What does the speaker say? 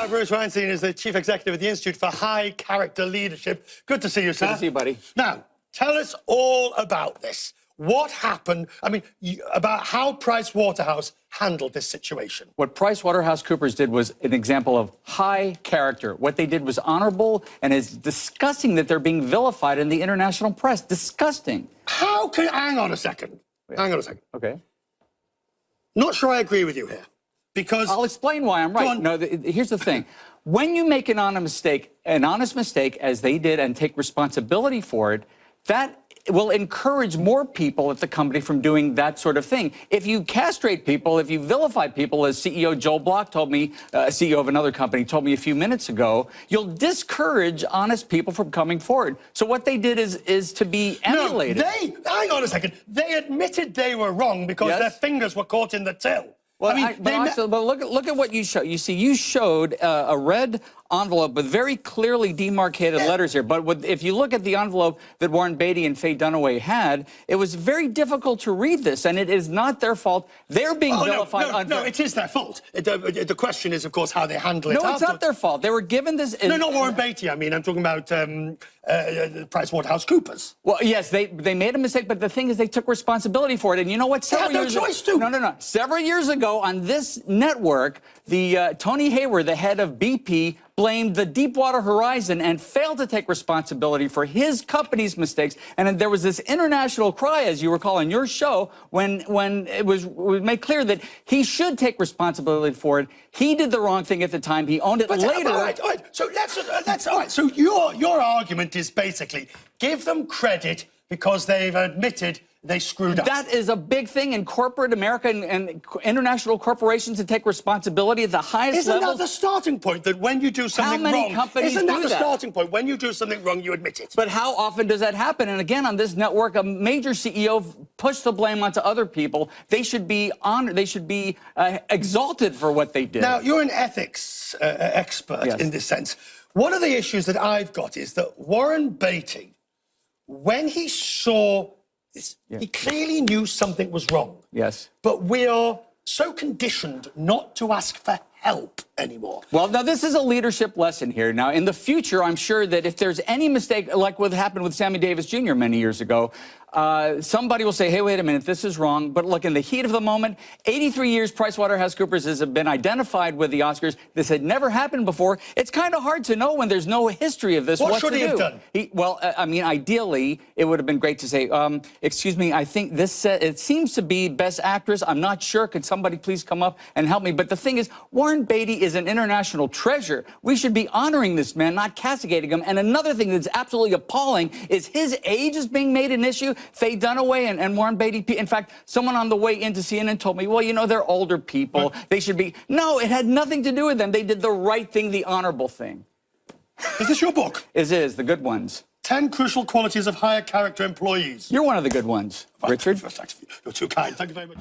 Bruce Weinstein is the Chief Executive of the Institute for High Character Leadership. Good to see you, sir. Good to see you, buddy. Now, tell us all about this. What happened, about how Price Waterhouse handled this situation. What PricewaterhouseCoopers did was an example of high character. What they did was honorable, and it's disgusting that they're being vilified in the international press. Disgusting. Hang on a second. Hang on a second. Okay. Not sure I agree with you here, because... I'll explain why I'm right. No, here's the thing. When you make an honest mistake, as they did, and take responsibility for it, that will encourage more people at the company from doing that sort of thing. If you castrate people, if you vilify people, as CEO Joel Block told me, CEO of another company told me a few minutes ago, you'll discourage honest people from coming forward. So what they did is to be emulated. No, hang on a second. They admitted they were wrong because their fingers were caught in the till. Well, but look at what you showed. You see, you showed a red envelope with very clearly demarcated letters here. But if you look at the envelope that Warren Beatty and Faye Dunaway had, it was very difficult to read this, and it is not their fault. They're being vilified. No, it is their fault. The question is, of course, how they handle it. No, it's not their fault. They were given this... No, not Warren Beatty. I'm talking about PricewaterhouseCoopers. Well, yes, they made a mistake, but the thing is they took responsibility for it. And you know what? They had no choice to. No. Several years ago on this network, Tony Hayward, the head of BP, blamed the Deepwater Horizon and failed to take responsibility for his company's mistakes. And then there was this international cry, as you recall, on your show, when it was made clear that he should take responsibility for it. He did the wrong thing at the time. He owned it later. All right. So all right. So your argument is basically give them credit because they've admitted they screwed up. That is a big thing in corporate America and international corporations to take responsibility at the highest level. Isn't that the starting point, that when you do something wrong... How many companies do that? Isn't that the starting point? When you do something wrong, you admit it. But how often does that happen? And again, on this network, a major CEO pushed the blame onto other people. They should be honored. They should be exalted for what they did. Now, you're an ethics expert in this sense. One of the issues that I've got is that Warren Beatty, when he saw... He clearly knew something was wrong. Yes. But we are so conditioned not to ask for help anymore. Well, now, this is a leadership lesson here. Now, in the future, I'm sure that if there's any mistake, like what happened with Sammy Davis Jr. many years ago, somebody will say, hey, wait a minute, this is wrong. But look, in the heat of the moment, 83 years PricewaterhouseCoopers has been identified with the Oscars. This had never happened before. It's kind of hard to know when there's no history of this. What should he have done? Ideally, it would have been great to say, excuse me, I think this, it seems to be Best Actress. I'm not sure. Could somebody please come up and help me? But the thing is, Warren Beatty is an international treasure. We should be honoring this man, not castigating him. And another thing that's absolutely appalling is his age is being made an issue. Faye Dunaway and Warren Beatty. In fact, someone on the way into CNN told me, well, you know, they're older people. They should be... No, it had nothing to do with them. They did the right thing, the honorable thing. Is this your book? It is, The Good Ones. 10 Crucial Qualities of Higher Character Employees. You're one of the good ones, Richard. You're too kind. Thank you very much.